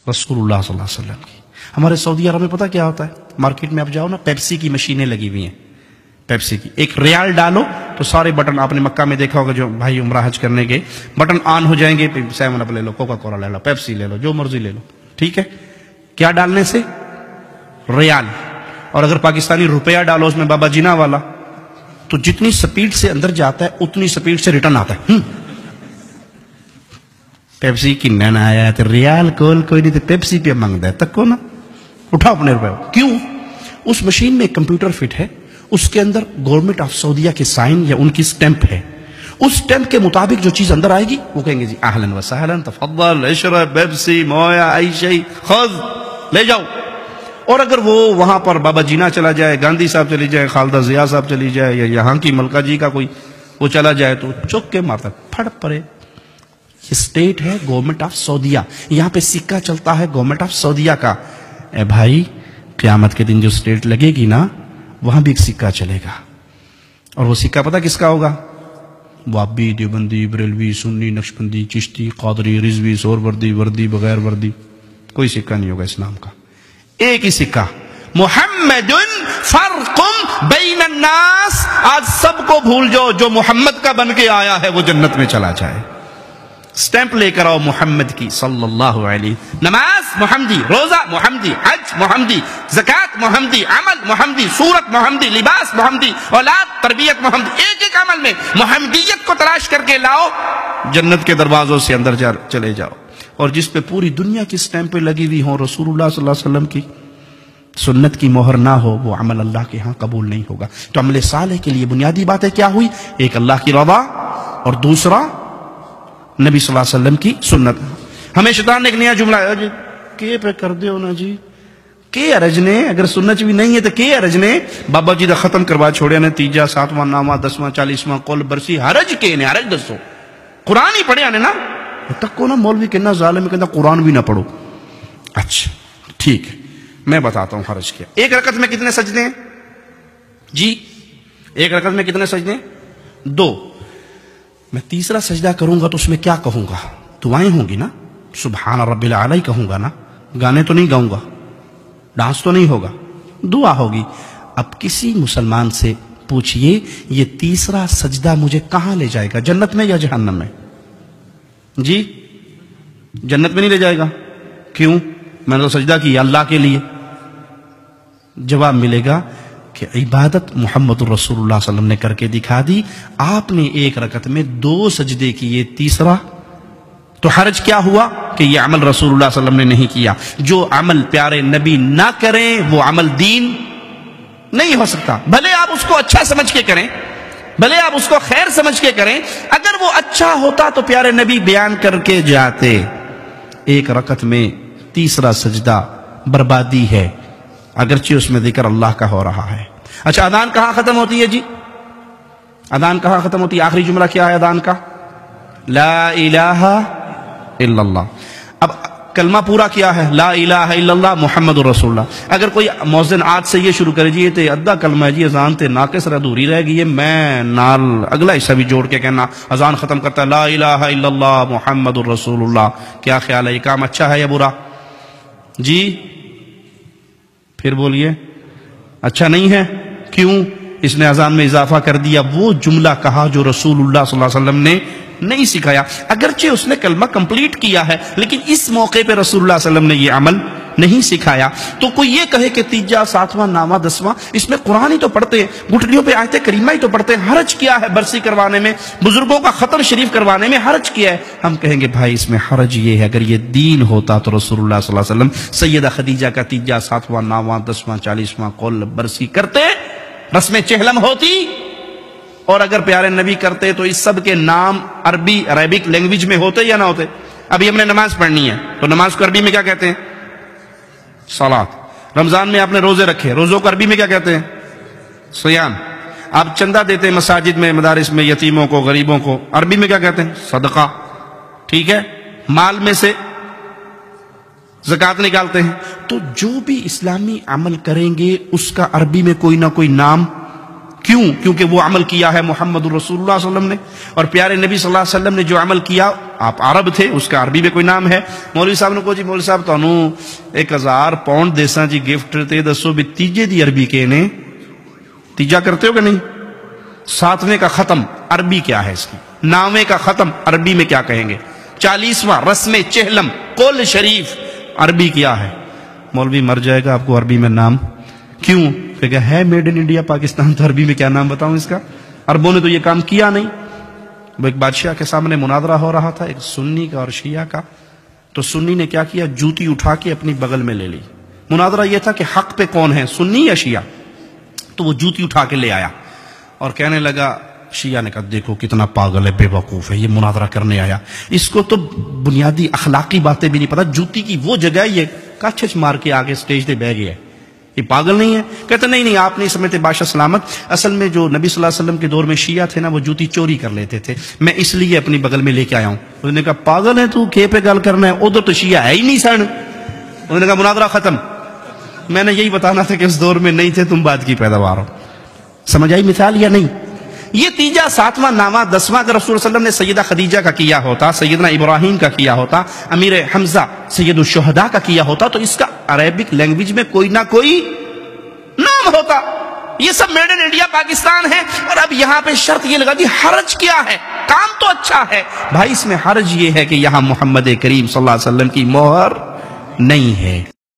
رسول اللہ صلی اللہ علیہ وسلم کی. ہمارے سعودی عرب میں پتہ کیا ہوتا ہے؟ مارکیٹ میں آپ جاؤ نا، پیپسی کی مشینیں لگی ہوئی ہیں. پیپسی کی ایک ریال ڈالو تو سارے بٹن، آپ نے مکہ میں دیکھا ہوگا جو بھائی عمرہ حج کرنے کے، بٹن آن ہو جائیں گے. 7 اپ لے لو، کوکا کولا لے لو، پیپسی لے لو، جو مرضی لے لو. ٹھیک ہے، کیا ڈالنے سے؟ ریال. اور اگر پاکستانی روپیہ ڈالو اس میں بابا جینا والا، تو جتنی سپیڈ سے اندر جاتا ہے اتنی سپیڈ سے ریٹرن آتا ہے. پیپسی کی نانا آیا تو ریال کول کوئی نہیں تو پیپسی پہ مانگتا ہے، تک کو نا اٹھا اپنے روپے. کیوں؟ اس مشین میں کمپیوٹر فٹ ہے، اس کے اندر گورنمنٹ آف سعودیہ کے سائن یا ان کی سٹیمپ ہے. اس سٹیمپ کے مطابق جو چیز اندر آئے گی وہ کہیں گے جی اہلا وسہلا، تفضل اشرب پیپسی مویا ای شیء خذ، لے جاؤ. اور اگر وہ وہاں پر بابا جینا چلا جائے، گاندھی صاحب چلی جائے، خالدہ ضیاء صاحب چلی جائے، یا یہاں کی ملکہ جی کا کوئی وہ چلا جائے تو چک کے مارتا پھڑ پڑے. یہ اسٹیٹ ہے گورنمنٹ آف سعودیہ، یہاں پہ سکہ چلتا ہے گورنمنٹ آف سعودیہ کا. اے بھائی قیامت کے دن جو اسٹیٹ لگے گی نا وہاں بھی ایک سکہ چلے گا، اور وہ سکہ پتہ کس کا ہوگا؟ وابی، دیوبندی، بریلوی، سنی، نقشبندی، چشتی، قادری، رضوی، سور وردی، وردی، بغیر وردی، کوئی سکہ نہیں ہوگا اسلام کا. ایک ہی سکہ، محمد فرق بین الناس. آج سب کو بھول جاؤ، جو محمد کا بن کے آیا ہے وہ جنت میں چلا جائے. سٹیمپ لے کر آؤ محمد کی صلی اللہ علیہ. نماز محمدی، روزہ محمدی، حج محمدی، زکوٰۃ محمدی، عمل محمدی، صورت محمدی، لباس محمدی، اولاد تربیت محمدی. ایک ایک عمل میں محمدیت کو تلاش کر کے لاؤ، جنت کے دروازوں سے اندر چلے جاؤ. اور جس پہ پوری دنیا کی سٹیمپیں لگی ہوئی ہوں، رسول اللہ صلی اللہ علیہ وسلم کی سنت کی مہر نہ ہو، وہ عمل اللہ کے ہاں قبول نہیں ہوگا. تو عمل صالح کے لیے بنیادی باتیں کیا ہوئی؟ ایک اللہ کی رضا، اور دوسرا نبی صلی اللہ علیہ وسلم کی سنت. ہمیں شیطان نے ایک نیا جملہ ہے جی کے پہ کر دے نا جی، کے ارج نے، اگر سنت بھی نہیں ہے تو کے ارج نے بابا جی دا ختم کروا چھوڑے نے. 3 7واں نامہ 10واں 40واں قول برسی حرج کے نے، حرج دسو قرآن ہی پڑھے آنے نا تک کو نا. مولوی کہنا ظالم کہنا قرآن بھی نہ پڑھو. اچھا ٹھیک ہے، میں بتاتا ہوں حرج کیا. ایک رکعت میں کتنے سجدے ہیں جی؟ ایک رکعت میں کتنے سجدے ہیں؟ 2. میں تیسرا سجدہ کروں گا تو اس میں کیا کہوں گا؟ دعائیں ہوں گی نا، سبحان رب العلی کہوں گا نا، گانے تو نہیں گاؤں گا، ڈانس تو نہیں ہوگا، دعا ہوگی. اب کسی مسلمان سے پوچھئے یہ تیسرا سجدہ مجھے کہاں لے جائے گا، جنت میں یا جہنم میں؟ جی جنت میں نہیں لے جائے گا. کیوں؟ میں نے تو سجدہ کیا اللہ کے لیے. جواب ملے گا کہ عبادت محمد الرسول اللہ صلی اللہ علیہ وسلم نے کر کے دکھا دی، آپ نے ایک رکعت میں 2 سجدے کیے، تیسرا تو حرج کیا ہوا کہ یہ عمل رسول اللہ صلی اللہ علیہ وسلم نے نہیں کیا. جو عمل پیارے نبی نہ کریں وہ عمل دین نہیں ہو سکتا. بھلے آپ اس کو اچھا سمجھ کے کریں، بھلے آپ اس کو خیر سمجھ کے کریں، اگر وہ اچھا ہوتا تو پیارے نبی بیان کر کے جاتے. ایک رکعت میں تیسرا سجدہ بربادی ہے، اگرچہ اس میں ذکر اللہ کا ہو رہا ہے. اچھا اذان کہاں ختم ہوتی ہے جی؟ اذان کہاں ختم ہوتی ہے؟ آخری جملہ کیا ہے اذان کا؟ لا الہ الا اللہ. اب کلمہ پورا کیا ہے؟ لا الہ الا اللہ محمد الرسول اللہ. اگر کوئی مؤذن آج سے یہ شروع کرے جی یہ تے ادھا کلمہ ہے جی، اذان تے ناقص ادھوری رہ گئی ہے، میں نال اگلا حصہ بھی جوڑ کے کہنا اذان ختم کرتا ہے لا الہ الا اللہ محمد الرسول اللہ. کیا خیال ہے، یہ کام اچھا ہے یا برا جی؟ پھر بولیے اچھا نہیں ہے. کیوں؟ اس نے اذان میں اضافہ کر دیا، وہ جملہ کہا جو رسول اللہ صلی اللہ علیہ وسلم نے نہیں سکھایا. اگرچہ اس نے کلمہ کمپلیٹ کیا ہے لیکن اس موقع پہ رسول اللہ صلی اللہ علیہ وسلم نے یہ عمل نہیں سکھایا. تو کوئی یہ کہے کہ 3 7واں نامہ 10واں اس میں قرآن ہی تو پڑھتے ہیں، گھٹنیوں پہ آیت کریمہ ہی تو پڑھتے ہیں، حرج کیا ہے برسی کروانے میں، بزرگوں کا ختم شریف کروانے میں حرج کیا ہے؟ ہم کہیں گے بھائی اس میں حرج یہ ہے، اگر یہ دین ہوتا تو رسول اللہ صلی اللہ علیہ وسلم سیدہ خدیجہ کا 3 7واں نامہ 10واں 40واں قول برسی کرتے، رسم چہلم ہوتی. اور اگر پیارے نبی کرتے تو اس سب کے نام عربی عربک لینگویج میں ہوتے یا نہ ہوتے؟ ابھی ہم نے نماز پڑھنی ہے تو نماز کو عربی میں کیا کہتے ہیں؟ صلاۃ. رمضان میں آپ نے روزے رکھے، روزوں کو عربی میں کیا کہتے ہیں؟ صیام. آپ چندہ دیتے ہیں مساجد میں، مدارس میں، یتیموں کو، غریبوں کو، عربی میں کیا کہتے ہیں؟ صدقہ. ٹھیک ہے، مال میں سے زکوٰۃ نکالتے ہیں. تو جو بھی اسلامی عمل کریں گے اس کا عربی میں کوئی نہ کوئی نام کیوں؟ کیونکہ وہ عمل کیا ہے محمد الرسول اللہ صلی اللہ علیہ وسلم نے، اور پیارے نبی صلی اللہ علیہ وسلم نے جو عمل کیا، آپ عرب تھے، اس کا عربی میں کوئی نام ہے۔ مولوی صاحب نے کہا جی مولوی صاحب تانوں 1000 پاؤنڈ دیساں جی گفٹ، تے دسو بھی تیجے دی عربی کے نے تیجا کرتے ہو کہ نہیں؟ 7ویں کا ختم عربی کیا ہے اس کی؟ 9ویں کا ختم عربی میں کیا کہیں گے؟ 40واں رسم چہلم قول شریف عربی کیا ہے؟ مولوی مر جائے گا آپ کو عربی میں نام کیوں؟ کہ ہے میڈ ان انڈیا پاکستان، تو عربی میں کیا نام بتاؤں اس کا؟ عربوں نے تو یہ کام کیا نہیں۔ وہ ایک بادشاہ کے سامنے مناظرہ ہو رہا تھا، ایک سنی کا اور شیعہ کا، تو سنی نے کیا کیا، جوتی اٹھا کے اپنی بغل میں لے لی۔ مناظرہ یہ تھا کہ حق پہ کون ہے، سنی یا شیعہ؟ تو وہ جوتی اٹھا کے لے آیا اور کہنے لگا، شیعہ نے کہا دیکھو کتنا پاگل ہے، بے وقوف ہے، یہ مناظرہ کرنے آیا، اس کو تو بنیادی اخلاقی باتیں بھی نہیں پتا، جوتی کی وہ جگہ یہ کچھ مار کے آگے سٹیج پہ بہ گیا ہے، یہ پاگل نہیں ہے؟ کہتے نہیں آپ نہیں سمجھتے بادشاہ سلامت، اصل میں جو نبی صلی اللہ علیہ وسلم کے دور میں شیعہ تھے نا، وہ جوتی چوری کر لیتے تھے، میں اس لیے اپنی بغل میں لے کے آیا ہوں۔ انہوں نے کہا پاگل ہے تو، کھے پہ گل کرنا ہے، ادھر تو شیعہ ہے ہی نہیں سن۔ انہوں نے کہا مناظرہ ختم۔ میں نے یہی بتانا تھا کہ اس دور میں نہیں تھے تم، بعد کی پیداوار ہو۔ سمجھ آئی مثال یا نہیں؟ یہ تیجا 7واں 9واں 10واں اگر رسول صلی اللہ علیہ وسلم نے سیدہ خدیجہ کا کیا ہوتا، سیدنا ابراہیم کا کیا ہوتا، امیر حمزہ سید الشہداء کا کیا ہوتا، تو اس کا عربک لینگویج میں کوئی نہ کوئی نام ہوتا۔ یہ سب میڈ ان انڈیا پاکستان ہے، اور اب یہاں پہ شرط یہ لگا دی حرج کیا ہے؟ کام تو اچھا ہے بھائی، اس میں حرج یہ ہے کہ یہاں محمد کریم صلی اللہ علیہ وسلم کی مہر نہیں ہے۔